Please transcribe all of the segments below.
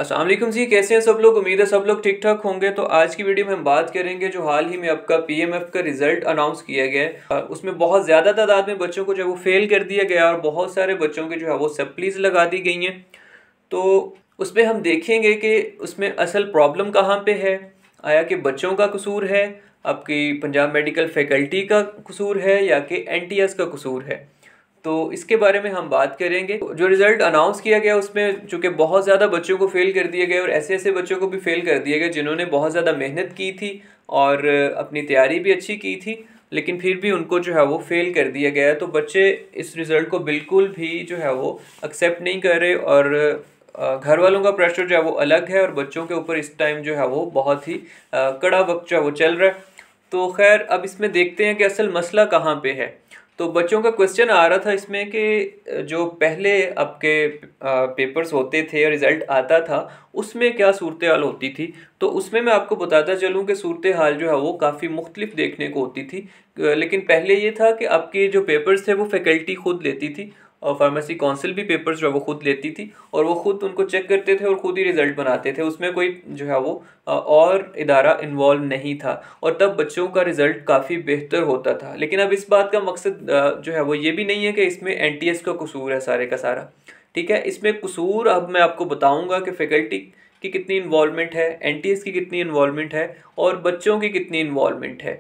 अस्सलाम वालेकुम जी, कैसे हैं सब लोग। उम्मीद है सब लोग ठीक ठाक होंगे। तो आज की वीडियो में हम बात करेंगे जो हाल ही में आपका पीएमएफ का रिजल्ट अनाउंस किया गया है। उसमें बहुत ज़्यादा तादाद में बच्चों को जो है वो फेल कर दिया गया और बहुत सारे बच्चों के जो है वो सप्लीज लगा दी गई हैं। तो उसमें हम देखेंगे कि उसमें असल प्रॉब्लम कहाँ पे है। आया कि बच्चों का कसूर है, आपकी पंजाब मेडिकल फैकल्टी का कसूर है, या कि एनटीएस का कसूर है। तो इसके बारे में हम बात करेंगे। जो रिज़ल्ट अनाउंस किया गया उसमें चूँकि बहुत ज़्यादा बच्चों को फेल कर दिया गया और ऐसे ऐसे बच्चों को भी फेल कर दिया गया जिन्होंने बहुत ज़्यादा मेहनत की थी और अपनी तैयारी भी अच्छी की थी, लेकिन फिर भी उनको जो है वो फेल कर दिया गया। तो बच्चे इस रिज़ल्ट को बिल्कुल भी जो है वो एक्सेप्ट नहीं कर रहे और घर वालों का प्रेशर जो है वो अलग है और बच्चों के ऊपर इस टाइम जो है वो बहुत ही कड़ा वक्त जो है वो चल रहा है। तो खैर अब इसमें देखते हैं कि असल मसला कहाँ पे है। तो बच्चों का क्वेश्चन आ रहा था इसमें कि जो पहले आपके पेपर्स होते थे और रिज़ल्ट आता था उसमें क्या सूरत हाल होती थी। तो उसमें मैं आपको बताता चलूँ कि सूरत हाल जो है वो काफ़ी मुख्तलिफ देखने को होती थी। लेकिन पहले ये था कि आपके जो पेपर्स थे वो फैकल्टी खुद लेती थी और फार्मेसी काउंसिल भी पेपर्स जो है वो खुद लेती थी और वो खुद उनको चेक करते थे और खुद ही रिजल्ट बनाते थे। उसमें कोई जो है वो और इदारा इन्वॉल्व नहीं था और तब बच्चों का रिजल्ट काफ़ी बेहतर होता था। लेकिन अब इस बात का मकसद जो है वो ये भी नहीं है कि इसमें एनटीएस का कसूर है सारे का सारा। ठीक है, इसमें कसूर अब मैं आपको बताऊंगा कि फैकल्टी की कितनी इन्वॉल्वमेंट है, एनटीएस की कितनी इन्वॉल्वमेंट है और बच्चों की कितनी इन्वॉल्वमेंट है।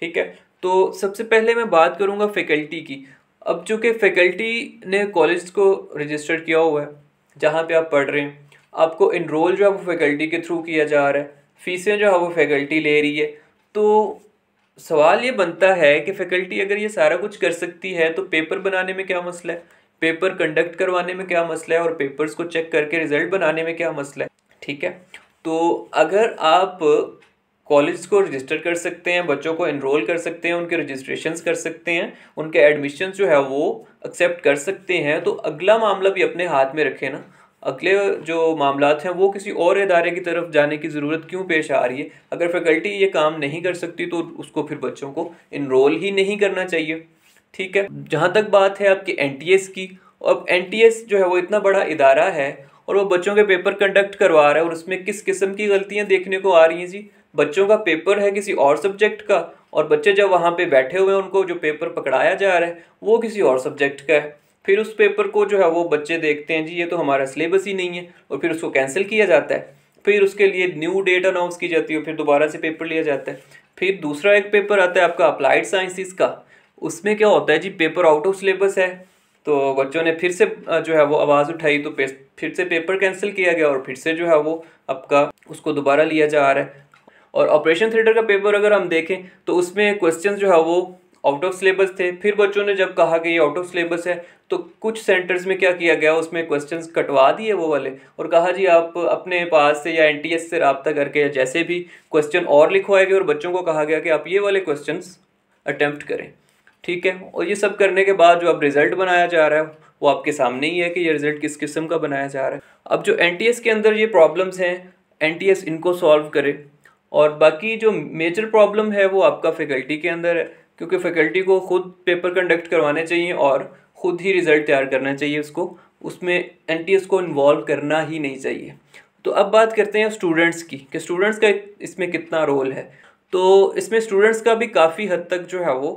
ठीक है, तो सबसे पहले मैं बात करूंगा फैकल्टी की। अब चूँकि फैकल्टी ने कॉलेज को रजिस्टर किया हुआ है जहाँ पे आप पढ़ रहे हैं, आपको इनरोल जो है वो फैकल्टी के थ्रू किया जा रहा है, फीसें जो है वो फैकल्टी ले रही है। तो सवाल ये बनता है कि फैकल्टी अगर ये सारा कुछ कर सकती है तो पेपर बनाने में क्या मसला है, पेपर कंडक्ट करवाने में क्या मसला है और पेपर्स को चेक करके रिजल्ट बनाने में क्या मसला है। ठीक है, तो अगर आप कॉलेज को रजिस्टर कर सकते हैं, बच्चों को एनरोल कर सकते हैं, उनके रजिस्ट्रेशंस कर सकते हैं, उनके एडमिशन जो है वो एक्सेप्ट कर सकते हैं, तो अगला मामला भी अपने हाथ में रखें ना। अगले जो मामलात हैं वो किसी और इदारे की तरफ जाने की ज़रूरत क्यों पेश आ रही है। अगर फैकल्टी ये काम नहीं कर सकती तो उसको फिर बच्चों को इनरोल ही नहीं करना चाहिए। ठीक है, जहाँ तक बात है आपकी एनटीएस की, अब एनटीएस जो है वो इतना बड़ा इदारा है और वो बच्चों के पेपर कंडक्ट करवा रहा है और उसमें किस किस्म की गलतियाँ देखने को आ रही हैं जी। बच्चों का पेपर है किसी और सब्जेक्ट का और बच्चे जब वहाँ पे बैठे हुए हैं उनको जो पेपर पकड़ाया जा रहा है वो किसी और सब्जेक्ट का है। फिर उस पेपर को जो है वो बच्चे देखते हैं जी ये तो हमारा सिलेबस ही नहीं है और फिर उसको कैंसिल किया जाता है। फिर उसके लिए न्यू डेट अनाउंस की जाती है, फिर दोबारा से पेपर लिया जाता है। फिर दूसरा एक पेपर आता है आपका अप्लाइड साइंसिस का। उसमें क्या होता है जी, पेपर आउट ऑफ सिलेबस है तो बच्चों ने फिर से जो है वो आवाज़ उठाई तो फिर से पेपर कैंसिल किया गया और फिर से जो है वो आपका उसको दोबारा लिया जा रहा है। और ऑपरेशन थिएटर का पेपर अगर हम देखें तो उसमें क्वेश्चन जो है वो आउट ऑफ सिलेबस थे। फिर बच्चों ने जब कहा कि ये आउट ऑफ सिलेबस है तो कुछ सेंटर्स में क्या किया गया, उसमें क्वेश्चंस कटवा दिए वो वाले और कहा जी आप अपने पास से या एनटीएस से रब्ता करके या जैसे भी क्वेश्चन और लिखवाए गए और बच्चों को कहा गया कि आप ये वाले क्वेश्चंस अटेम्प्ट करें। ठीक है, और ये सब करने के बाद जो अब रिज़ल्ट बनाया जा रहा है वो आपके सामने ही है कि ये रिज़ल्ट किस किस्म का बनाया जा रहा है। अब जो एनटीएस के अंदर ये प्रॉब्लम्स हैं एनटीएस इनको सॉल्व करे और बाकी जो मेजर प्रॉब्लम है वो आपका फैकल्टी के अंदर है, क्योंकि फैकल्टी को खुद पेपर कंडक्ट करवाने चाहिए और ख़ुद ही रिज़ल्ट तैयार करना चाहिए उसको, उसमें एनटीएस को इन्वॉल्व करना ही नहीं चाहिए। तो अब बात करते हैं स्टूडेंट्स की कि स्टूडेंट्स का इसमें कितना रोल है। तो इसमें स्टूडेंट्स का भी काफ़ी हद तक जो है वो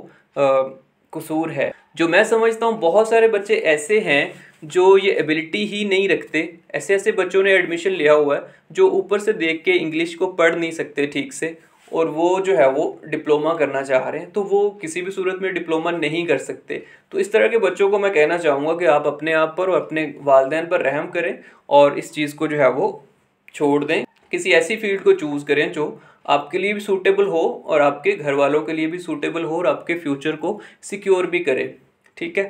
कसूर है। जो मैं समझता हूँ बहुत सारे बच्चे ऐसे हैं जो ये एबिलिटी ही नहीं रखते। ऐसे ऐसे बच्चों ने एडमिशन लिया हुआ है जो ऊपर से देख के इंग्लिश को पढ़ नहीं सकते ठीक से और वो जो है वो डिप्लोमा करना चाह रहे हैं तो वो किसी भी सूरत में डिप्लोमा नहीं कर सकते। तो इस तरह के बच्चों को मैं कहना चाहूँगा कि आप अपने आप पर और अपने वालिदैन पर रहम करें और इस चीज़ को जो है वो छोड़ दें, किसी ऐसी फील्ड को चूज़ करें जो आपके लिए भी सूटेबल हो और आपके घर वालों के लिए भी सूटेबल हो और आपके फ्यूचर को सिक्योर भी करे। ठीक है,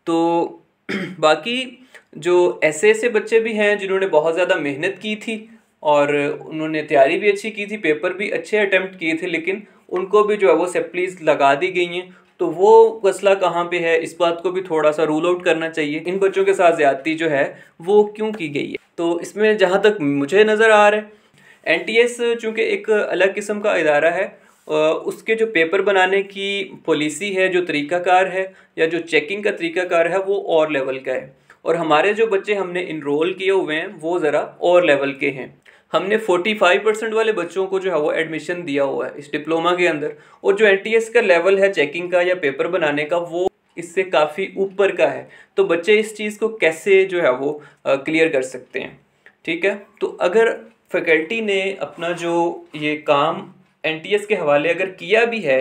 तो बाकी जो ऐसे ऐसे बच्चे भी हैं जिन्होंने बहुत ज़्यादा मेहनत की थी और उन्होंने तैयारी भी अच्छी की थी, पेपर भी अच्छे अटेम्प्ट किए थे, लेकिन उनको भी जो है वो सप्लीज लगा दी गई हैं। तो वो मसला कहाँ पे है, इस बात को भी थोड़ा सा रूल आउट करना चाहिए। इन बच्चों के साथ ज़्यादती जो है वो क्यों की गई है। तो इसमें जहाँ तक मुझे नज़र आ रहा है एनटीएस चूँकि एक अलग किस्म का इदारा है, उसके जो पेपर बनाने की पॉलिसी है, जो तरीक़ाकार है या जो चेकिंग का तरीक़ाकार है वो और लेवल का है। और हमारे जो बच्चे हमने इनरोल किए हुए हैं वो ज़रा और लेवल के हैं। हमने 45% वाले बच्चों को जो है वो एडमिशन दिया हुआ है इस डिप्लोमा के अंदर, और जो NTS का लेवल है चेकिंग का या पेपर बनाने का वो इससे काफ़ी ऊपर का है। तो बच्चे इस चीज़ को कैसे जो है वो क्लियर कर सकते हैं, ठीक है। तो अगर फैकल्टी ने अपना जो ये काम NTS के हवाले अगर किया भी है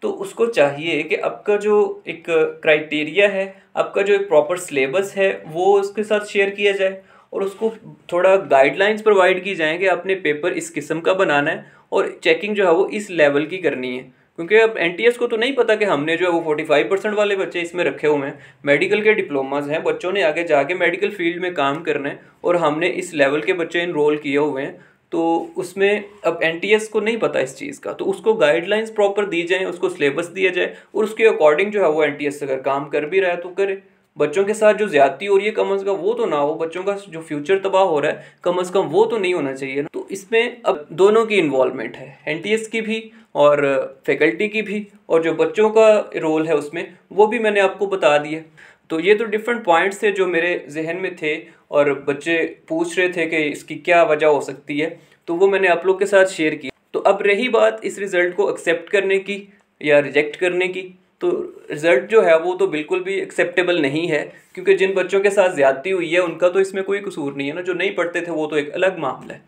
तो उसको चाहिए कि आपका जो एक क्राइटेरिया है, आपका जो एक प्रॉपर सिलेबस है वो उसके साथ शेयर किया जाए, और उसको थोड़ा गाइडलाइंस प्रोवाइड की जाए कि आपने पेपर इस किस्म का बनाना है और चेकिंग जो है वो इस लेवल की करनी है। क्योंकि अब NTS को तो नहीं पता कि हमने जो है वो 45% वाले बच्चे इसमें रखे हुए हैं, मेडिकल के डिप्लोमाज हैं, बच्चों ने आगे जाके मेडिकल फील्ड में काम करना है और हमने इस लेवल के बच्चे इनरोल किए हुए हैं। तो उसमें अब NTS को नहीं पता इस चीज़ का, तो उसको गाइडलाइंस प्रॉपर दी जाए, उसको सिलेबस दिया जाए और उसके अकॉर्डिंग जो है वो NTS अगर काम कर भी रहा है तो करे। बच्चों के साथ जो ज्यादती हो रही है कम अज़ कम वो तो ना हो, बच्चों का जो फ्यूचर तबाह हो रहा है कम अज़ कम वो तो नहीं होना चाहिए ना। तो इसमें अब दोनों की इन्वॉल्वमेंट है, NTS की भी और फैकल्टी की भी, और जो बच्चों का रोल है उसमें वो भी मैंने आपको बता दिया। तो ये तो डिफरेंट पॉइंट्स थे जो मेरे जहन में थे और बच्चे पूछ रहे थे कि इसकी क्या वजह हो सकती है, तो वो मैंने आप लोग के साथ शेयर किया। तो अब रही बात इस रिज़ल्ट को एक्सेप्ट करने की या रिजेक्ट करने की, तो रिज़ल्ट जो है वो तो बिल्कुल भी एक्सेप्टेबल नहीं है, क्योंकि जिन बच्चों के साथ ज़्यादती हुई है उनका तो इसमें कोई कसूर नहीं है ना, जो नहीं पढ़ते थे वो तो एक अलग मामला है।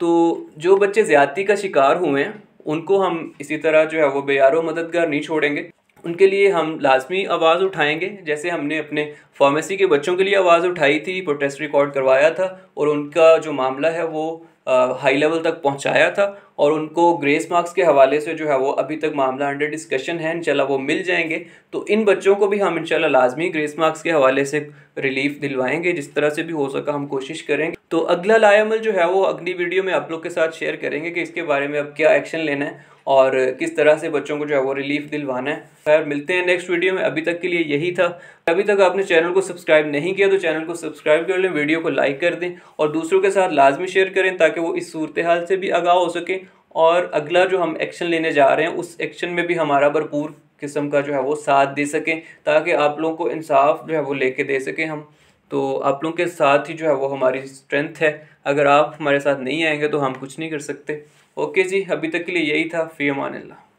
तो जो बच्चे ज़्यादती का शिकार हुए हैं उनको हम इसी तरह जो है वो बेयारो मददगार नहीं छोड़ेंगे, उनके लिए हम लाजमी आवाज़ उठाएंगे, जैसे हमने अपने फार्मेसी के बच्चों के लिए आवाज़ उठाई थी, प्रोटेस्ट रिकॉर्ड करवाया था और उनका जो मामला है वो हाई लेवल तक पहुंचाया था, और उनको ग्रेस मार्क्स के हवाले से जो है वो अभी तक मामला अंडर डिस्कशन है, इंशाल्लाह वो मिल जाएंगे। तो इन बच्चों को भी हम इंशाल्लाह लाजमी ग्रेस मार्क्स के हवाले से रिलीफ दिलवाएंगे, जिस तरह से भी हो सका हम कोशिश करेंगे। तो अगला लाएमल जो है वो अगली वीडियो में आप लोग के साथ शेयर करेंगे कि इसके बारे में अब क्या एक्शन लेना है और किस तरह से बच्चों को जो है वो रिलीफ दिलवाना है। खैर मिलते हैं नेक्स्ट वीडियो में, अभी तक के लिए यही था। अभी तक आपने चैनल को सब्सक्राइब नहीं किया तो चैनल को सब्सक्राइब कर लें, वीडियो को लाइक कर दें और दूसरों के साथ लाजमी शेयर करें ताकि वो इस सूरत हाल से भी आगाह हो सके, और अगला जो हम एक्शन लेने जा रहे हैं उस एक्शन में भी हमारा भरपूर किस्म का जो है वो साथ दे सकें, ताकि आप लोगों को इंसाफ जो है वो लेके दे सकें हम। तो आप लोगों के साथ ही जो है वो हमारी स्ट्रेंथ है, अगर आप हमारे साथ नहीं आएंगे तो हम कुछ नहीं कर सकते। ओके जी, अभी तक के लिए यही था। फ़ी अमान अल्लाह।